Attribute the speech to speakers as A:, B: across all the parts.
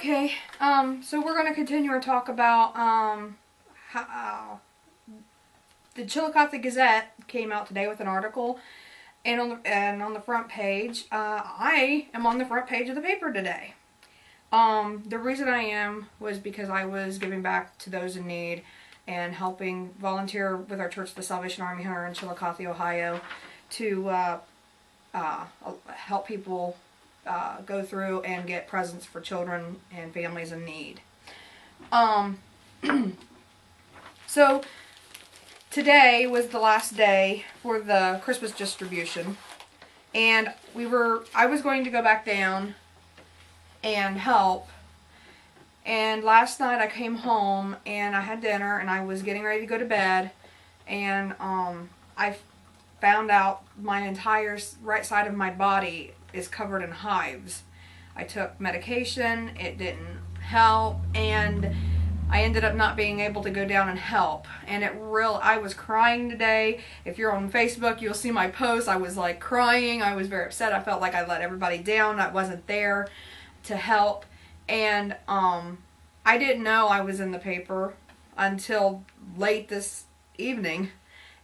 A: Okay, so we're going to continue our talk about how the Chillicothe Gazette came out today with an article, and on the front page, I am on the front page of the paper today. The reason I am was because I was giving back to those in need and helping volunteer with our church, the Salvation Army here in Chillicothe, Ohio, to help people go through and get presents for children and families in need. So today was the last day for the Christmas distribution, and I was going to go back down and help. And last night I came home and I had dinner and I was getting ready to go to bed, and I found out my entire right side of my body is covered in hives. I took medication, it didn't help, and I ended up not being able to go down and help. And I was crying today. If you're on Facebook, you'll see my post. I was like crying. I was very upset. I felt like I let everybody down. I wasn't there to help. And I didn't know I was in the paper until late this evening.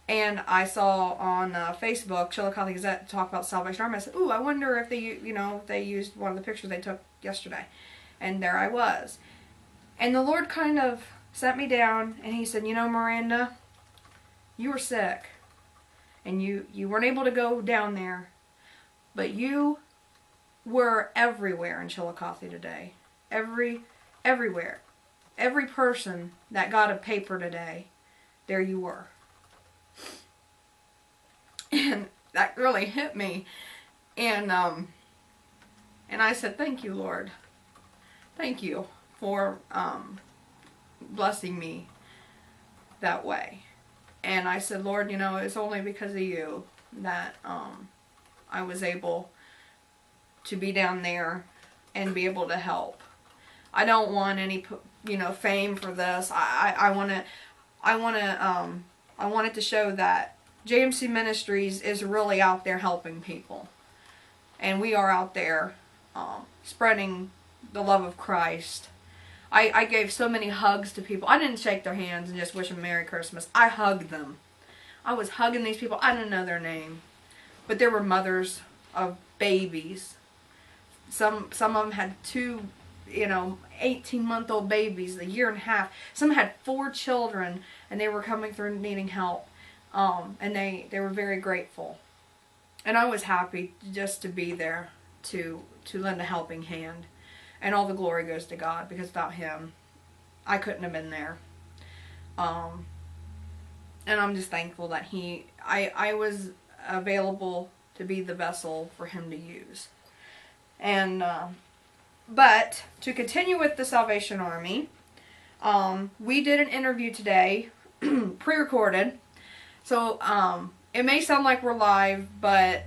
A: And I saw on Facebook, Chillicothe Gazette, talk about Salvation Army. I said, "Ooh, I wonder if they used one of the pictures they took yesterday." And there I was. And the Lord kind of sat me down and He said, "Miranda, you were sick. And you weren't able to go down there. But you were everywhere in Chillicothe today. Everywhere. Every person that got a paper today, there you were." And that really hit me. And I said, "Thank you, Lord. Thank you for blessing me that way." And I said, "Lord, it's only because of you that I was able to be down there and be able to help. I don't want any fame for this. I want it to show that JMC Ministries is really out there helping people. And we are out there spreading the love of Christ. I gave so many hugs to people. I didn't shake their hands and just wish them Merry Christmas. I hugged them. I was hugging these people. I didn't know their name. But there were mothers of babies. Some of them had 2 18-month-old babies, a year and a half. Some had 4 children, and they were coming through needing help. And they were very grateful. And I was happy just to be there to lend a helping hand. And all the glory goes to God, because without Him, I couldn't have been there. And I'm just thankful that I was available to be the vessel for Him to use. And but to continue with the Salvation Army, we did an interview today, pre-recorded. So it may sound like we're live, but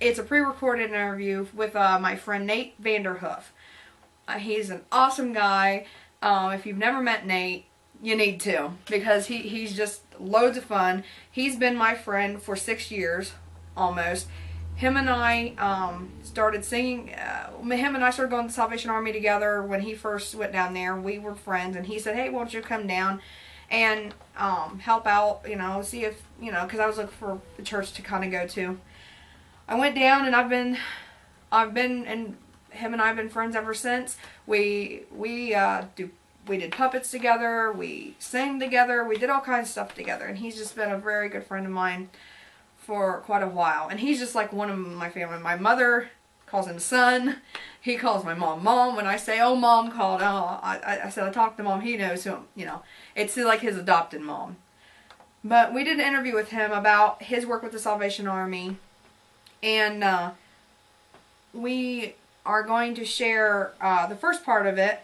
A: it's a pre-recorded interview with my friend Nate Vanderhoof. He's an awesome guy. If you've never met Nate, you need to, because he's just loads of fun. He's been my friend for 6 years, almost. Him and I started singing. Him and I started going to the Salvation Army together when he first went down there. We were friends, and he said, "Hey, why don't you come down and help out, see if, because I was looking for the church to kind of go to." I went down, and and him and I have been friends ever since. We did puppets together, we sang together, we did all kinds of stuff together, and he's just been a very good friend of mine for quite a while. And he's just like one of my family. My mother calls him son. He calls my mom mom. When I say, "Oh, mom called," I said I talked to mom. He knows who, it's like his adopted mom. But we did an interview with him about his work with the Salvation Army, and we are going to share the first part of it.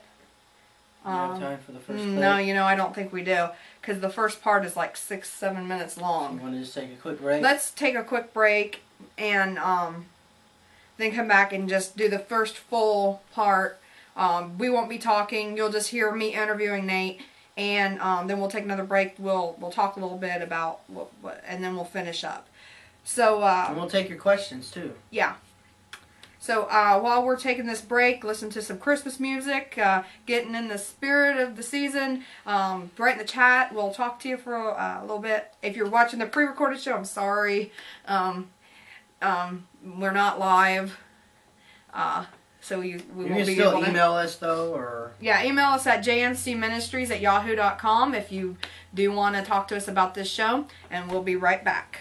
B: You have time for the first part?
A: No, I don't think we do, because the first part is like 6-7 minutes long.
B: You want to just take a quick break?
A: Let's take a quick break and then come back and just do the first full part. We won't be talking. You'll just hear me interviewing Nate, and then we'll take another break. We'll talk a little bit about what, and then we'll finish up. So
B: and we'll take your questions too.
A: Yeah. So while we're taking this break, listen to some Christmas music, getting in the spirit of the season. Write in the chat. We'll talk to you for a little bit. If you're watching the pre-recorded show, I'm sorry. We're not live. So we
B: You
A: won't
B: can
A: be
B: still
A: able to
B: email us though, or
A: yeah, email us at jmcministries@yahoo.com if you do want to talk to us about this show, and we'll be right back.